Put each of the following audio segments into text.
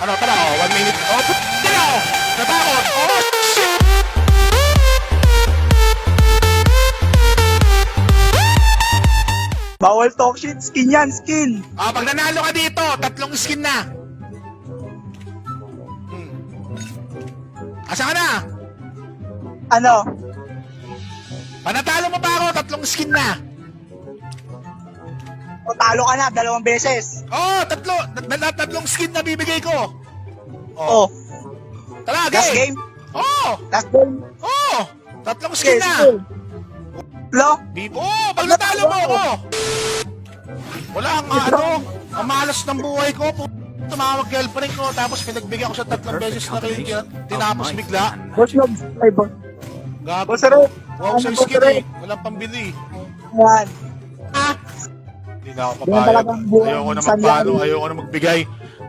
Ano, tara, 1 minute. Oh, tara, natakot. Oh, shit. Bawal talk shit, skin yan, skin. Pag nanalo ka dito, 3 skin na. Asa ka na? Ano? Panatalo mo pa ako, 3 skin na. O talo ka na, 2 beses. Oh, 3 skin na bibigay ko. Oh, Tara, last game. game. Oh, Last game. 3 skin Yes, na. go. Lo? Pag natalo mo ako. Wala ang ang malas ng buhay ko. Tumawag girlfriend ko, tapos pinagbigyan ko sa 3 beses na kayo. Tinapos bigla. Boss Log. Ay, boss. Gago. Boss Aro. Wow, sa Boss skin Aro. eh. Walang pambili. Yan. Hindi na ako Yan papayag. talagang buhay Ayoko na sa magpalo, lari. ayoko na magbigay.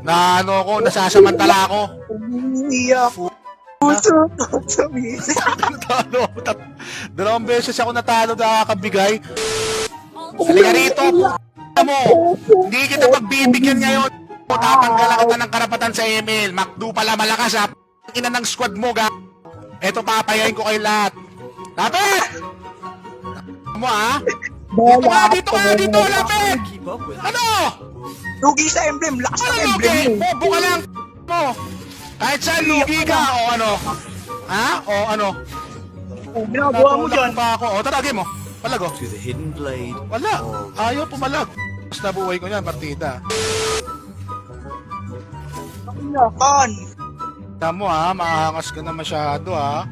Na ano ko, nasasamantala ako. Umiiyak. Puso ko sumisi. Natalo ako. 2 beses ako natalo na kakabigay. Halika rito, mo. Hindi kita pagbibigyan ngayon. Tatanggalan kita ng karapatan sa email. McDo pala malakas ha. Ina ng squad mo, ga. Eto, papayain ko kayo lahat. Lapit! Mo ha? Dito ka, lapit! Ano? Lugi sa emblem. Lakas Ano ng lugi? emblem mo. Bobo ka lang mo. Kahit saan lugi ka o ano? Ha? O ano? Oh, ginagawa mo dyan. Pa ako. O tara, game mo. Palag o. To the hidden blade. Wala. Ayaw pumalag. Mas nabuhay ko niyan, partida. Kon. Tama mo ha, maangas ka na masyado ha.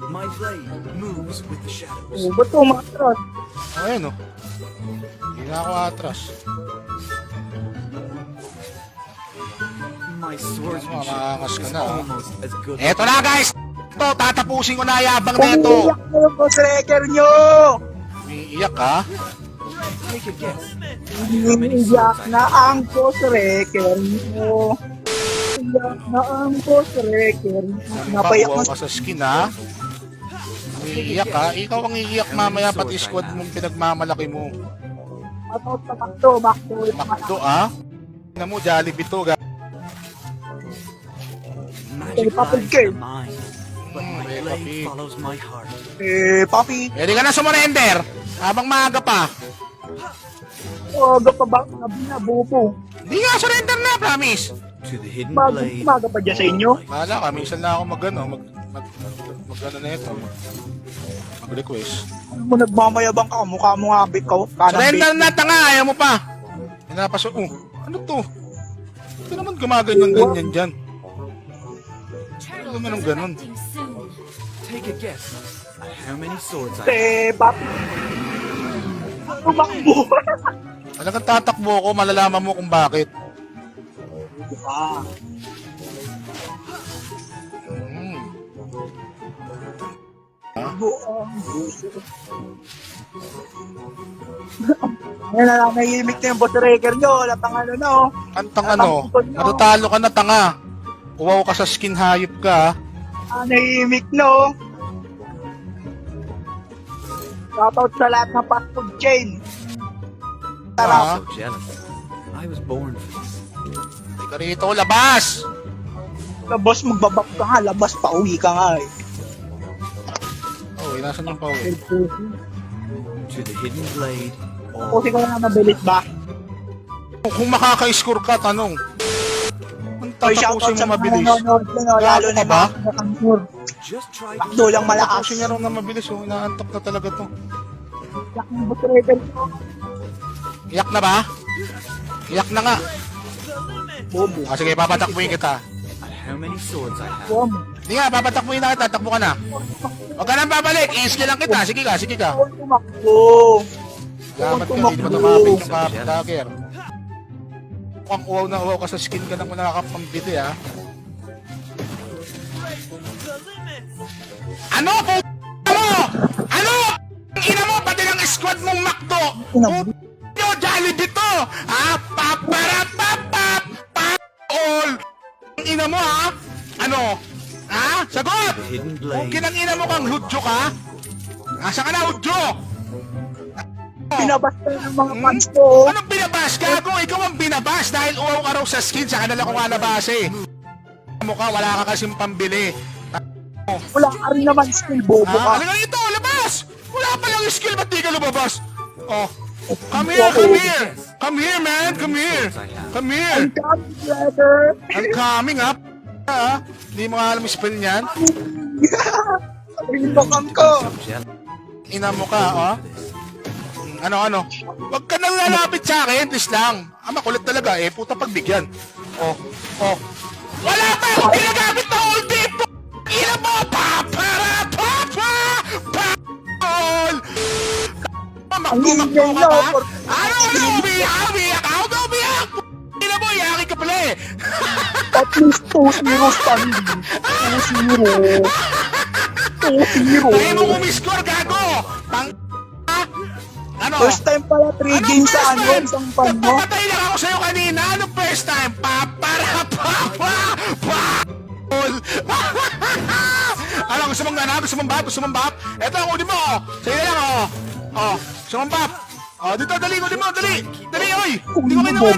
My blade moves with the shadows. Oh, ba't umatras? Ayun o. Hindi na ako atras. My swordsmanship maangas ka is na, ah. almost as good. Eto na guys! Ito, tatapusin ko na yabang na ito. Umiiyak na yung boss wrecker nyo. Umiiyak ha? Take a guess. Umiiyak na ang boss wrecker nyo. Umiiyak na ang boss wrecker nyo. Napayak Pakuha mo. ka sa skin ha? Umiiyak ha? Ikaw ang iiyak mamaya pati squad mong pinagmamalaki mo. Atot sa bakto, bakto. Makdo ha? Na mo, Jollibee to ga. Magic Papel lies game. in the mind, but my Papel. blade follows my heart. Papi. Pwede ka na sumurrender habang maaga pa. Aga pa ba? Nabupo. Hindi nga, surrender na, promise. To the hidden Bago blade. umaga pa dyan sa inyo. Bahala ka, minsan lang ako mag-ano na ito, mag-request. Kung mo nagmamayabang ka, mukha mo nga bikaw. Surrender na, tanga, ayaw mo pa. Pinapaso, ano to? Ito naman gumaganyan-ganyan dyan. Ano naman ang ganun? Take a guess at how many swords I have. Papi. Tumakbo. Talagang tatakbo ko, malalaman mo kung bakit. Ah. Buong puso. Ngayon na lang, nahihimik na yung boss wrecker nyo. Wala pang ano na, oh. Antang ano, natatalo ka na, tanga. Uwaw ka sa skin, hayop ka. Nahihimik na, oh. Shoutout sa lahat ng fast food chain. Tara. So jealous. I was born for this. Hindi ka rito, labas! Labas, magbabak ka nga. Labas, pauwi ka nga, eh. Oh, nasan yung pauwi? To the hidden blade. Kasi ko na mabilis ba? Kung makaka-score ka, tanong. Ang Oy, shoutout tatapusin sa mo mga mabilis. nanonood ko, no? Lalo na Gago ka ba? mga kantor. Just try Bakdo lang malakas. Tatapusin niya raw na mabilis, oh. Inaantok na talaga to. Yak ng boss wrecker ko. Iyak na ba? Iyak na nga. Bobo. Sige, papatakbuhin kita. at how many swords I have. Bom. Hindi nga, papatakbuhin na kita. Takbo ka na. Huwag ka nang babalik. I-skill lang kita. Sige ka, sige ka. Tumakbo. Salamat ka. Hindi mo tumapit yung mga dagger. Mukhang uwaw na uwaw ka sa skin ka na kung nakakapambili, ha? Ano? Ano? Ano? Ang ina mo, pati ng squad mong McDo. Yo, Jollibee to. Ha? Paparapapap. All. Ang ina mo, ha? Ano? Ha? Sagot! The hidden Kung blade. kinang ina mo kang Hudyo ka? Asa ka na, Hudyo? Binabasta ng mga fans ko. Anong binabas? Gago, ikaw ang binabas dahil uwaw ka raw sa skin sa kanila ko nga nabase. Mukha, wala ka kasing pambili. Wala ka rin naman skill, bobo ka. Ano ito? Labas! Wala pa lang skill, ba't di ka lumabas? Oh. Come here, come here! Come here, man! Come here! Come here! I'm coming, brother. I'm coming up. Ha? Hindi mo alam yung spell niyan? Rinokam ko. Ina mo ka, oh. Ano? Huwag ka nang lalapit sa akin, please lang. Makulit talaga, eh. Puta pagbigyan. Oh. Wala pa akong ginagamit na ulti, po! Ina mo! Papol! Makdo ka ba? Ano? Umiyak! Ako na umiyak! Ina mo, iyakin ka pala eh! At least 2-0 standing. 2-0. 2-0. Kaya mo kumiscore, gago! Ano? First time pala 3 games sa ano, isang pan mo. Nagpapatay lang ako sa'yo kanina. Ano first time? Ano, gusto mong gana? Gusto mong bap? Eto ang uli mo. Sige lang, oh. Gusto mong bap? Oh, dito, dali, uli mo, dali. Dali, oy. Hindi ko kinuha,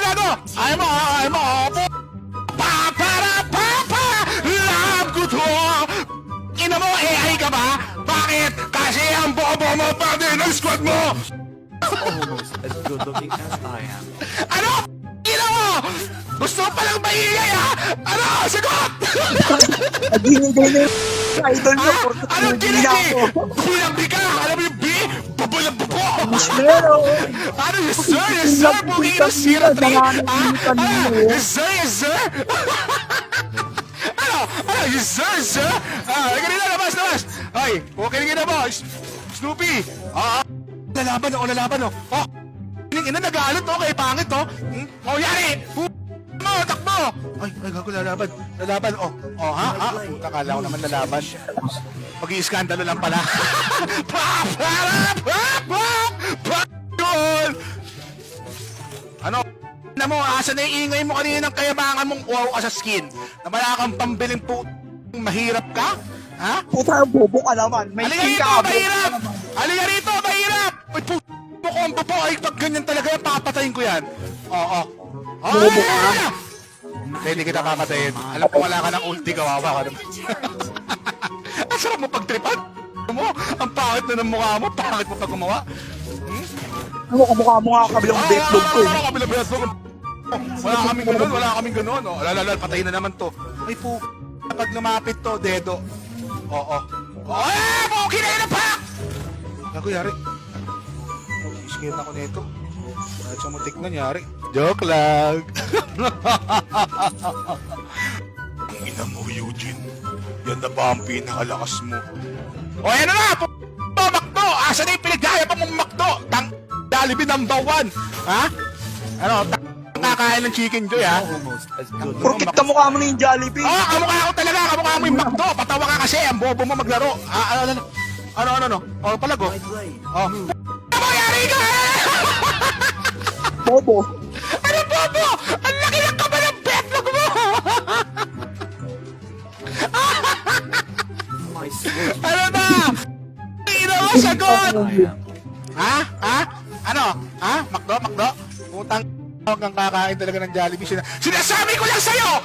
gago. Ayaw mo, Love ko to. Ina mo, AI ka ba? Bakit? Kasi ang bobo mo pa din ang squad mo! Almost as good looking as I am. Ano? Ina mo! Gusto pa lang maingay ha? Ano? Sagot! Naghinigay na yung idol nyo. Anong Hindi na ginagi? ako. Bulabi ka! Alam mo yung B? Babulabuko! Pero, Ano? Yes sir! Buging ina sira 3! Yes sir! Ano? Yes sir! Ganito, labas! Ay, okay na ba? Snoopy! Lalaban, oh! Oh! Ina, nag-aalat, oh, kay pangit, oh! Oh, yari! Takbo! Ay, gago, lalaban, oh! Oh, ha? Puta, kala ko naman lalaban. Mag-i-skandalo lang pala. Ano? Na mo, asa na yung ingay mo kanina ng kayabangan mong wow ka sa skin? Na wala kang pambiling po mahirap ka? Ha? puta, bobo ka naman. May Halika skin rito, ka, bobo mahirap! ka naman. Halika rito, mahirap! Uy, mo kombo po, ay pag ganyan talaga yan, papatayin ko yan. Oo. Bobo ka. Hindi kita papatayin. Alam ko wala ka ng ulti, kawawa ka naman. Ang sarap mo pagtripan. Mo, ang pangit na ng mukha mo, pangit mo pag gumawa. Ano, kamukha mo nga kabilang betlog ko. Ano, kabilang betlog? Wala kaming ganun. Oh, alalala, patayin na naman to. Ay po, kapag lumapit to, dedo. Oo. Okay na yun ang pak! Ako, yari. Scared ako nito. Kahit sa mutik na, yari. Joke lang. Ang ina mo, Eugene. Yan na ba ang pinakalakas mo? O, yan na! Makdo! Asa na yung pinagdaya pa mong makdo? Jollibee number 1! Ha? Ano? Kakain ng chicken joy, ha? Almost as good looking. Porkit kamukha mo na yung Jollibee. Kamukha ko talaga! Kamukha mo yung makdo! Patawa ka kasi! Ang bobo mo maglaro! Ano? O, palago. My blade. Oh. Ano yari ka? Bobo. Ano bobo? Ang laki ng kaba ng betlog mo! My sword. Ano na? Ino mo, sagot! Ha? Ano? Makdo? Putang huwag kang kakain talaga ng Jollibee. Sinasabi ko lang sa'yo!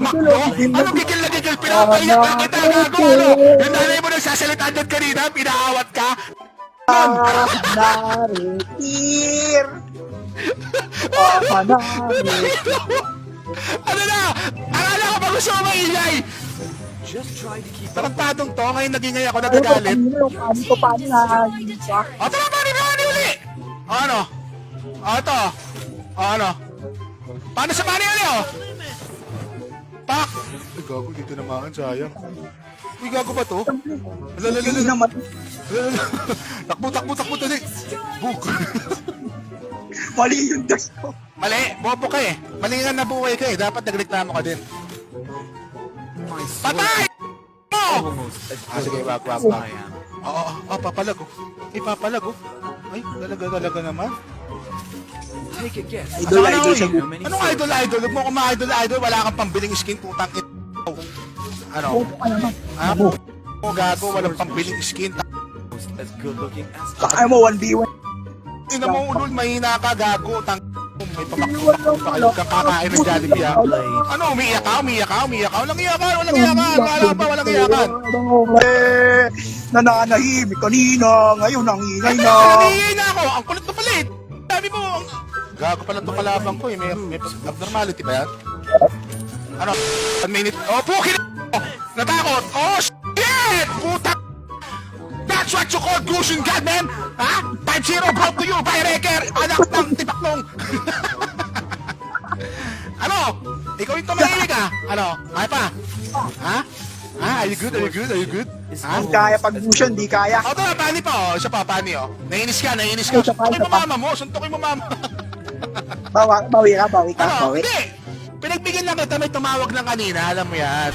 Makdo? Ano gigil na gigil? Pinapaiyak lang kita, gago, ano? Yung nanay mo nagsasalita dyan kanina, pinaawat ka? Naritir. Naritir. Ano na? Akala ko ba gusto mo maingay? Just try to keep up. Tarantadong to, ngayon nagingay ako, nagagalit. Paano na? O, tara, mani uli! O, ano? O, ito. O, ano? Paano sa mani uli, o? Pak! Ay, gago, dito naman, sayang. Uy, gago ba to? Hindi naman. Takbo, dali. Book. Mali yung dash ko. Mali, bobo ka eh. Mali nga nabuhay ka eh. Dapat nagreklamo ka din. My sword. Patay! Mo! Almost as Sige, good wag. as I am. Papalago. Ay, talaga naman. Take a guess. Idol, Ano, idol oy? siya. Anong idol? Huwag mo kung ma-idol. Wala kang pambiling skin, putang it. Ano? Bobo ka naman. Gago, walang pambiling skin. as good looking as Kaya mo 1v1. Ina mo, ulol, mahina ka, gago. May pamakpak pa kayo kakain ng Jollibee, ha? Ano, umiiyak ka? Walang iyakan. Walang iyakan. Nananahimik kanina, ngayon ang ingay na. Nanihina ako. Ang kulit na palit. Sabi mo, gago pala itong kalabang ko, eh. May abnormality ba yan? Ano? 1 minute. Oh, pukin! Natakot! Oh, shit! Puta! That's what you call Gusion God, man! Ha? 5-0 brought to you by Reker, anak ng tipaklong! Ano? Ikaw yung tumahilig, ha? Ano? Kaya pa? Ha? Ha? Are you good? Ha? Kaya pag Gusion, di kaya. O, ito na, pani pa, oh. Siya pa, pani, oh. Nainis ka. Isa pa. Suntukin mo mama. Bawi ka. Ano? Hindi! Pinagbigyan lang kita, may tumawag lang kanina, alam mo yan.